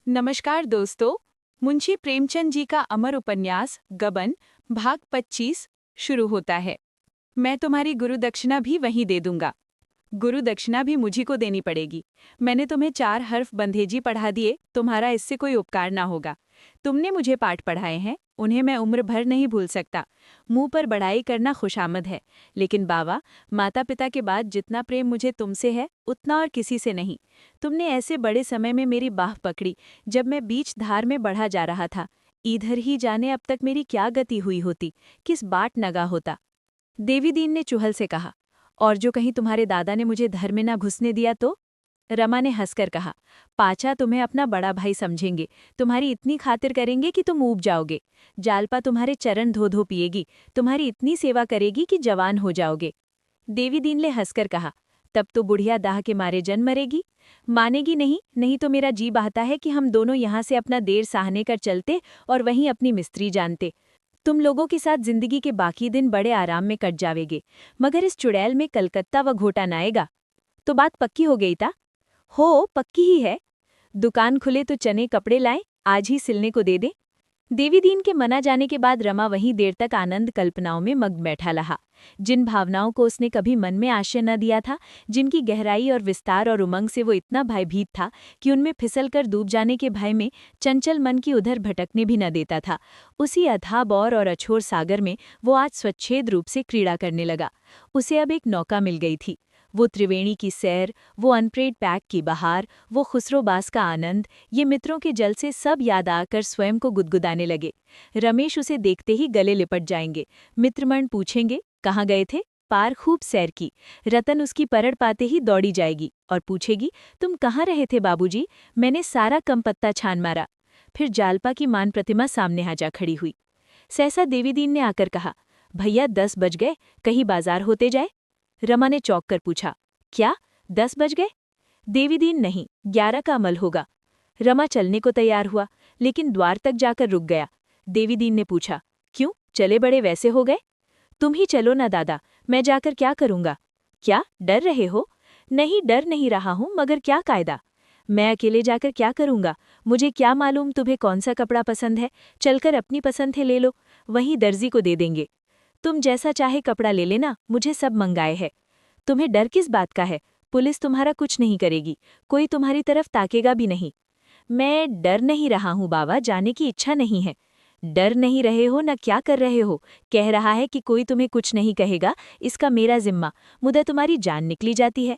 नमस्कार दोस्तों। मुंशी प्रेमचंद जी का अमर उपन्यास गबन भाग 25 शुरू होता है। मैं तुम्हारी गुरु दक्षिणा भी वहीं दे दूंगा। गुरु दक्षिणा भी मुझी को देनी पड़ेगी। मैंने तुम्हें 4 हर्फ बंधेजी पढ़ा दिए, तुम्हारा इससे कोई उपकार ना होगा। तुमने मुझे पाठ पढ़ाए हैं, उन्हें मैं उम्र भर नहीं भूल सकता। मुंह पर बड़ाई करना खुशामद है, लेकिन बाबा, माता पिता के बाद जितना प्रेम मुझे तुमसे है उतना और किसी से नहीं। तुमने ऐसे बड़े समय में मेरी बाह पकड़ी जब मैं बीच धार में बढ़ा जा रहा था। इधर ही जाने अब तक मेरी क्या गति हुई होती, किस बाट नगा होता। देवीदीन ने चुहल से कहा, और जो कहीं तुम्हारे दादा ने मुझे धर में ना घुसने दिया तो? रमा ने हंसकर कहा, पाचा तुम्हें अपना बड़ा भाई समझेंगे, तुम्हारी इतनी खातिर करेंगे कि तुम ऊब जाओगे। जालपा तुम्हारे चरण धो धो पिएगी, तुम्हारी इतनी सेवा करेगी कि जवान हो जाओगे। देवीदीन ने हंसकर कहा, तब तो बुढ़िया दाह के मारे जन मरेगी। मानेगी नहीं, नहीं तो मेरा जी बहता है कि हम दोनों यहाँ से अपना देर साहने कर चलते और वहीं अपनी मिस्त्री जानते। तुम लोगों के साथ जिंदगी के बाकी दिन बड़े आराम में कट जावेगे, मगर इस चुड़ैल में कलकत्ता व घोटा न आएगा। तो बात पक्की हो गई था? हो, पक्की ही है। दुकान खुले तो चने कपड़े लाएं, आज ही सिलने को दे दें। देवीदीन के मना जाने के बाद रमा वहीं देर तक आनंद कल्पनाओं में मग्न बैठा रहा। जिन भावनाओं को उसने कभी मन में आश्रय न दिया था, जिनकी गहराई और विस्तार और उमंग से वो इतना भयभीत था कि उनमें फिसलकर डूब जाने के भय में चंचल मन की उधर भटकने भी न देता था, उसी अथाह बौर और अछोर सागर में वो आज स्वच्छेद रूप से क्रीड़ा करने लगा। उसे अब एक नौका मिल गई थी। वो त्रिवेणी की सैर, वो अनप्रेड पैक की बहार, वो खुसरोबास का आनंद, ये मित्रों के जल से सब याद आकर स्वयं को गुदगुदाने लगे। रमेश उसे देखते ही गले लिपट जाएंगे। मित्रमण पूछेंगे, कहाँ गए थे? पार खूब सैर की। रतन उसकी परड़ पाते ही दौड़ी जाएगी और पूछेगी, तुम कहाँ रहे थे बाबूजी? मैंने सारा कम पत्ता छान मारा। फिर जालपा की मान प्रतिमा सामने आ जा खड़ी हुई। सहसा देवीदीन ने आकर कहा, भैया 10 बज गए, कहीं बाजार होते जाए? रमा ने चौंक कर पूछा, क्या 10 बज गए? देवीदीन, नहीं, 11 का अमल होगा। रमा चलने को तैयार हुआ, लेकिन द्वार तक जाकर रुक गया। देवीदीन ने पूछा, क्यों, चले बड़े वैसे हो गए? तुम ही चलो ना दादा, मैं जाकर क्या करूंगा? क्या डर रहे हो? नहीं, डर नहीं रहा हूं, मगर क्या कायदा? मैं अकेले जाकर क्या करूंगा? मुझे क्या मालूम तुम्हें कौन सा कपड़ा पसंद है? चलकर अपनी पसंद है ले लो, वहीं दर्जी को दे देंगे। तुम जैसा चाहे कपड़ा ले लेना, मुझे सब मंगाए है। तुम्हें डर किस बात का है? पुलिस तुम्हारा कुछ नहीं करेगी, कोई तुम्हारी तरफ ताकेगा भी नहीं। मैं डर नहीं रहा हूँ बाबा, जाने की इच्छा नहीं है। डर नहीं रहे हो न क्या कर रहे हो? कह रहा है कि कोई तुम्हें कुछ नहीं कहेगा, इसका मेरा जिम्मा, मुदा तुम्हारी जान निकली जाती है।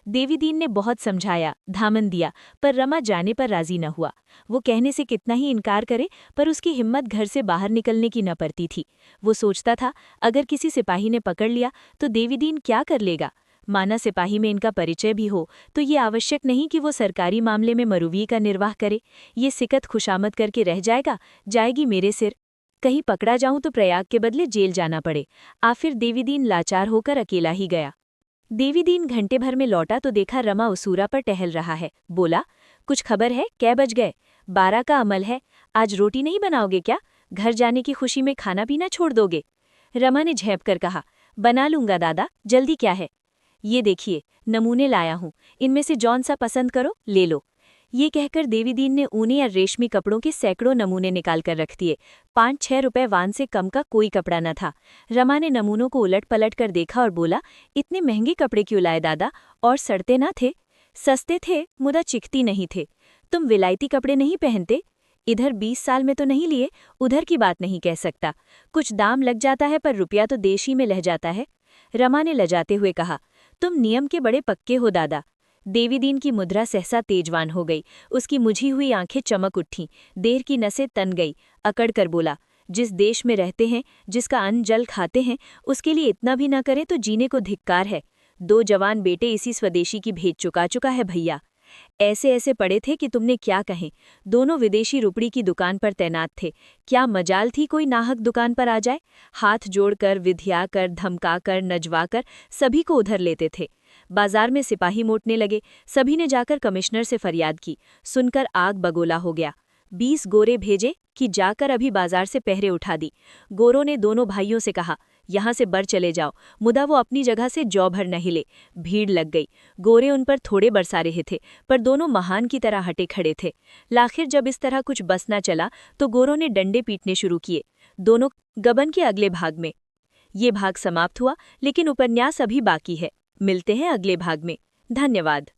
देवीदीन ने बहुत समझाया, धामन दिया, पर रमा जाने पर राजी न हुआ। वो कहने से कितना ही इनकार करे, पर उसकी हिम्मत घर से बाहर निकलने की न पड़ती थी। वो सोचता था, अगर किसी सिपाही ने पकड़ लिया तो देवीदीन क्या कर लेगा? माना सिपाही में इनका परिचय भी हो, तो ये आवश्यक नहीं कि वो सरकारी मामले में मरूवी का निर्वाह करे। ये सिकत खुशामद करके रह जाएगा, जाएगी मेरे सिर। कहीं पकड़ा जाऊं तो प्रयाग के बदले जेल जाना पड़े। आखिर देवीदीन लाचार होकर अकेला ही गया। देवीदीन घंटे भर में लौटा तो देखा रमा उसूरा पर टहल रहा है। बोला, कुछ खबर है? कै बज गए? 12 का अमल है। आज रोटी नहीं बनाओगे क्या? घर जाने की खुशी में खाना पीना छोड़ दोगे? रमा ने झेप कर कहा, बना लूंगा दादा, जल्दी क्या है? ये देखिए, नमूने लाया हूं, इनमें से जौन सा पसंद करो ले लो। ये कहकर देवीदीन ने ऊनी और रेशमी कपड़ों के सैकड़ों नमूने निकाल कर रख दिए। 5-6 रुपए वान से कम का कोई कपड़ा न था। रमा ने नमूनों को उलट पलट कर देखा और बोला, इतने महंगे कपड़े क्यों लाए दादा? और सड़ते ना थे? सस्ते थे, मुदा चिकती नहीं थे। तुम विलायती कपड़े नहीं पहनते? इधर 20 साल में तो नहीं लिए, उधर की बात नहीं कह सकता। कुछ दाम लग जाता है, पर रुपया तो देश ही में लह जाता है। रमा ने लजाते हुए कहा, तुम नियम के बड़े पक्के हो दादा। देवीदीन की मुद्रा सहसा तेजवान हो गई, उसकी मुझी हुई आंखें चमक उठीं, देर की नसें तन गई। अकड़ कर बोला, जिस देश में रहते हैं, जिसका अन्न जल खाते हैं, उसके लिए इतना भी न करें तो जीने को धिक्कार है। 2 जवान बेटे इसी स्वदेशी की भेंट चुका चुका है भैया। ऐसे ऐसे पड़े थे कि तुमने क्या कहें। दोनों विदेशी रुपड़ी की दुकान पर तैनात थे। क्या मजाल थी कोई नाहक दुकान पर आ जाए? हाथ जोड़कर, विधियाकर, धमकाकर, नजवाकर सभी को उधर लेते थे। बाजार में सिपाही मोटने लगे। सभी ने जाकर कमिश्नर से फरियाद की। सुनकर आग बगोला हो गया। 20 गोरे भेजे कि जाकर अभी बाजार से पहरे उठा दी। गोरों ने दोनों भाइयों से कहा, यहाँ से बर चले जाओ। मुदा वो अपनी जगह से जौ भर न हिले। भीड़ लग गई। गोरे उन पर थोड़े बरसा रहे थे, पर दोनों महान की तरह हटे खड़े थे। लाखिर जब इस तरह कुछ बस न चला तो गोरों ने डंडे पीटने शुरू किए, दोनों गबन के अगले भाग में। ये भाग समाप्त हुआ, लेकिन उपन्यास अभी बाकी है। मिलते हैं अगले भाग में। धन्यवाद।